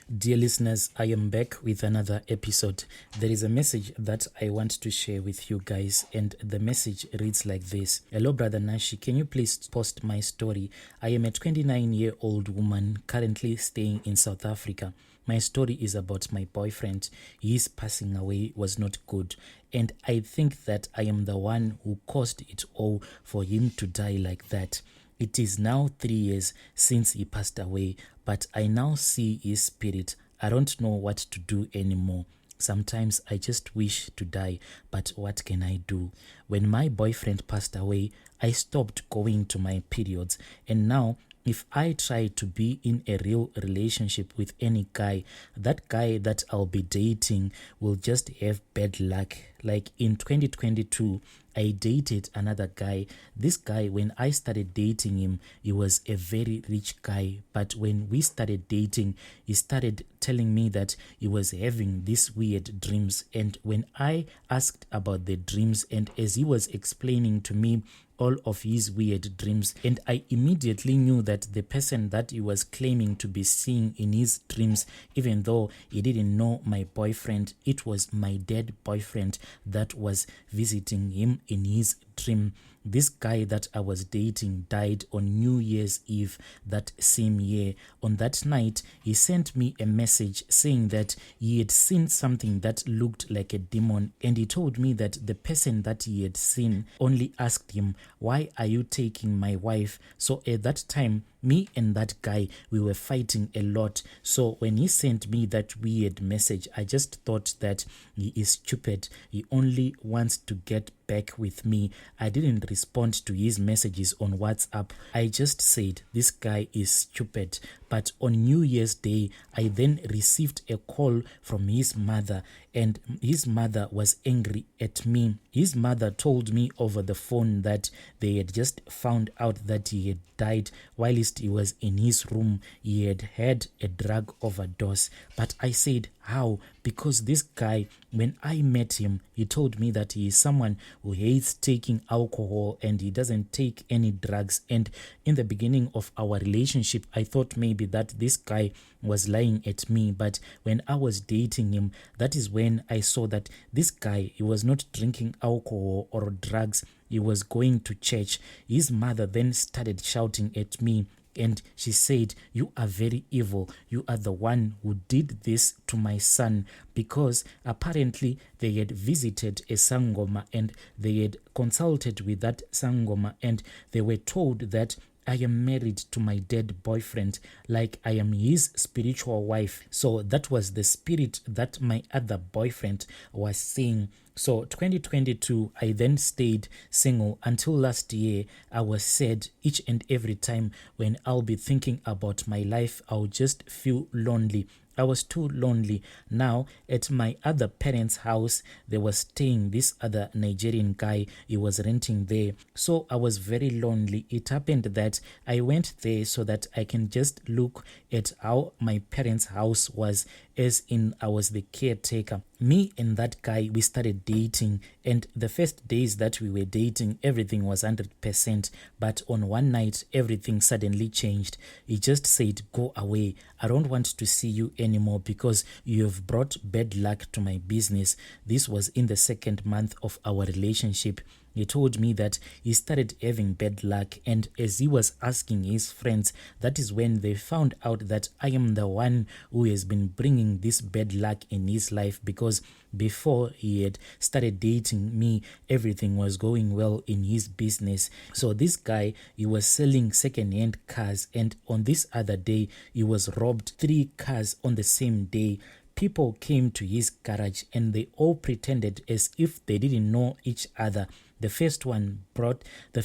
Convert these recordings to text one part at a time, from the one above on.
Dear listeners, I am back with another episode. There is a message that I want to share with you guys, and the message reads like this. Hello, Brother Nashi. Can you please post my story? I am a 29-year-old woman currently staying in South Africa. My story is about my boyfriend. His passing away was not good, and I think that I am the one who caused it all for him to die like that. It is now 3 years since he passed away, but I now see his spirit. I don't know what to do anymore. Sometimes I just wish to die, but what can I do? When my boyfriend passed away, I stopped going to my periods, and now if I try to be in a real relationship with any guy, that guy that I'll be dating will just have bad luck. Like in 2022, I dated another guy. This guy, when I started dating him, he was a very rich guy. But when we started dating, he started telling me that he was having these weird dreams. And when I asked about the dreams, and as he was explaining to me all of his weird dreams, and I immediately knew that the person that he was claiming to be seeing in his dreams, even though he didn't know my boyfriend, it was my dead boyfriend that was visiting him in his dream. This guy that I was dating died on New Year's Eve that same year. On that night, he sent me a message saying that he had seen something that looked like a demon, and he told me that the person that he had seen only asked him, "Why are you taking my wife?" So at that time, me and that guy, we were fighting a lot. So when he sent me that weird message, I just thought that he is stupid. He only wants to get back with me. I didn't respond to his messages on WhatsApp. I just said, this guy is stupid. But on New Year's Day, I then received a call from his mother, and his mother was angry at me. His mother told me over the phone that they had just found out that he had died whilst he was in his room. He had had a drug overdose. But I said, how? Because this guy, when I met him, he told me that he is someone who hates taking alcohol and he doesn't take any drugs. And in the beginning of our relationship, I thought maybe that this guy was lying at me. But when I was dating him, that is when I saw that this guy, he was not drinking alcohol or drugs. He was going to church. His mother then started shouting at me, and she said, "You are very evil. You are the one who did this to my son," because apparently they had visited a Sangoma and they had consulted with that Sangoma, and they were told that I am married to my dead boyfriend, like I am his spiritual wife. So that was the spirit that my other boyfriend was seeing. So 2022, I then stayed single until last year. I was sad each and every time when I'll be thinking about my life, I'll just feel lonely. I was too lonely. Now, at my other parents' house, there was staying this other Nigerian guy. He was renting there. So I was very lonely. It happened that I went there so that I can just look at how my parents' house was, as in I was the caretaker. Me and that guy, we started dating, and the first days that we were dating, everything was 100%. But on one night, everything suddenly changed. He just said, "Go away. I don't want to see you anymore because you have brought bad luck to my business." This was in the second month of our relationship. He told me that he started having bad luck, and as he was asking his friends, that is when they found out that I am the one who has been bringing this bad luck in his life, because before he had started dating me, everything was going well in his business. So this guy, he was selling second-hand cars, and on this other day, he was robbed 3 cars on the same day. People came to his garage and they all pretended as if they didn't know each other. The first one bought the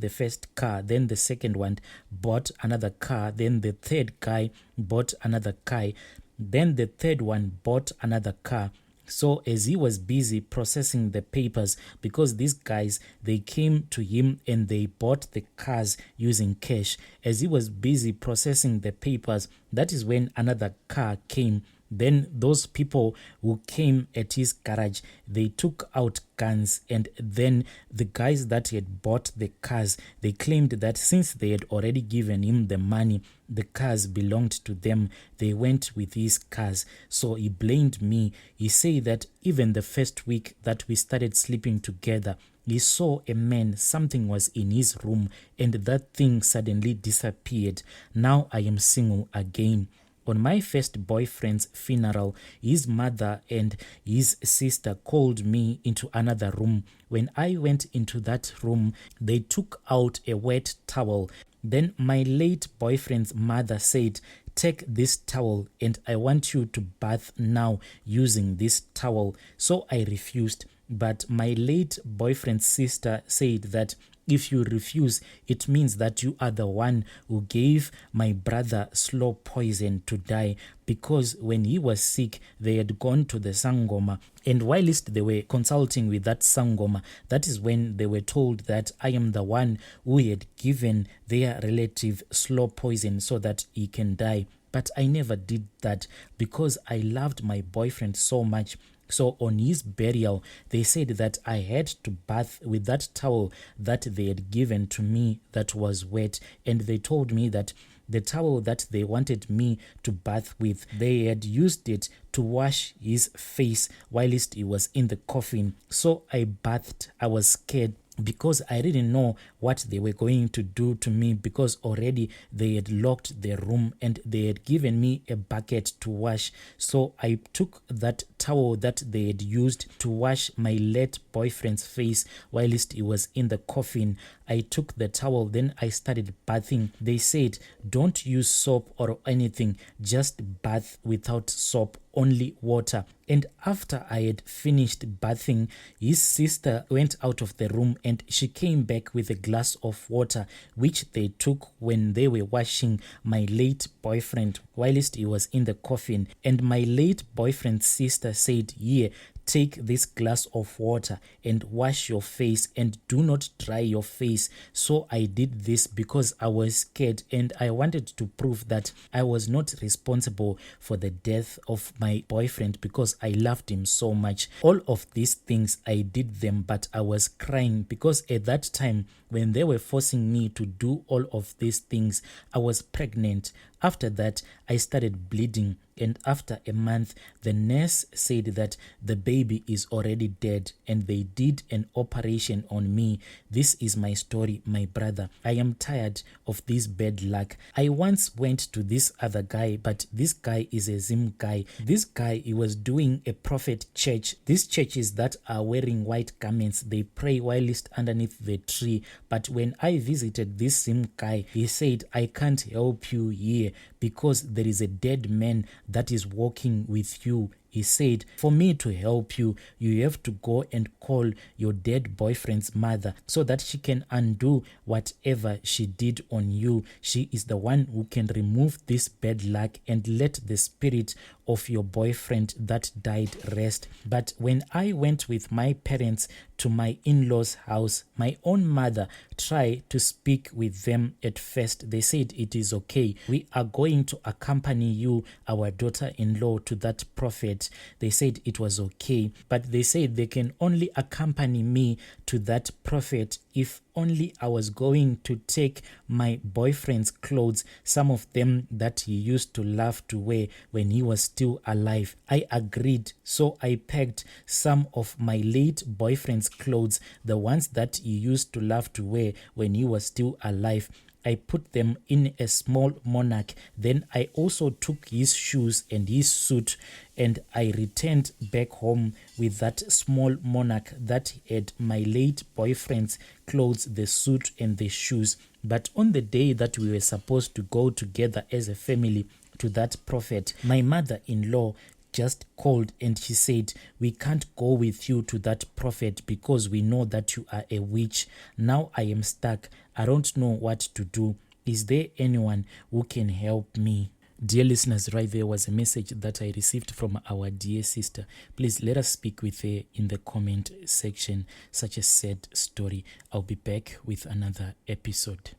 first car, then the second one bought another car, then the third guy bought another car, then the third one bought another car. So as he was busy processing the papers, because these guys, they came to him and they bought the cars using cash. As he was busy processing the papers, that is when another car came. Then those people who came at his garage, they took out guns, and then the guys that had bought the cars, they claimed that since they had already given him the money, the cars belonged to them. They went with his cars. So he blamed me. He said that even the first week that we started sleeping together, he saw a man, something was in his room, and that thing suddenly disappeared. Now I am single again. On my first boyfriend's funeral, his mother and his sister called me into another room. When I went into that room, they took out a wet towel. Then my late boyfriend's mother said, "Take this towel and I want you to bath now using this towel." So I refused. But my late boyfriend's sister said that if you refuse, it means that you are the one who gave my brother slow poison to die, because when he was sick, they had gone to the Sangoma, and whilst they were consulting with that Sangoma, that is when they were told that I am the one who had given their relative slow poison so that he can die. But I never did that because I loved my boyfriend so much. So on his burial, they said that I had to bath with that towel that they had given to me that was wet. And they told me that the towel that they wanted me to bath with, they had used it to wash his face whilst he was in the coffin. So I bathed. I was scared because I didn't know what they were going to do to me, because already they had locked the room and they had given me a bucket to wash. So I took that towel that they had used to wash my late boyfriend's face whilst he was in the coffin. I took the towel, then I started bathing. They said, "Don't use soap or anything, just bath without soap, only water." And after I had finished bathing, his sister went out of the room and she came back with a glass of water, which they took when they were washing my late boyfriend whilst he was in the coffin. And my late boyfriend's sister said, "Here, take this glass of water and wash your face and do not dry your face." So I did this because I was scared and I wanted to prove that I was not responsible for the death of my boyfriend, because I loved him so much. All of these things, I did them, but I was crying because at that time when they were forcing me to do all of these things, I was pregnant. After that, I started bleeding, and after a month, the nurse said that the baby is already dead, and they did an operation on me. This is my story, my brother. I am tired of this bad luck. I once went to this other guy, but this guy is a Zim guy. This guy, he was doing a prophet church. These churches that are wearing white garments, they pray whilst underneath the tree. But when I visited this Zim guy, he said, "I can't help you here because there is a dead man that is walking with you." He said, "For me to help you, you have to go and call your dead boyfriend's mother so that she can undo whatever she did on you. She is the one who can remove this bad luck and let the spirit of your boyfriend that died rest." But when I went with my parents to my in-laws' house, my own mother tried to speak with them at first. They said, "It is okay. We are going to accompany you, our daughter-in-law, to that prophet." They said it was okay, but they said they can only accompany me to that prophet if only I was going to take my boyfriend's clothes, some of them that he used to love to wear when he was still alive. I agreed, so I packed some of my late boyfriend's clothes, the ones that he used to love to wear when he was still alive. I put them in a small monarch. Then I also took his shoes and his suit, and I returned back home with that small monarch that had my late boyfriend's clothes, the suit and the shoes. But on the day that we were supposed to go together as a family to that prophet, my mother-in-law just called and she said, "We can't go with you to that prophet because we know that you are a witch." Now I am stuck. I don't know what to do. Is there anyone who can help me? Dear listeners, right there was a message that I received from our dear sister. Please let us speak with her in the comment section. Such a sad story. I'll be back with another episode.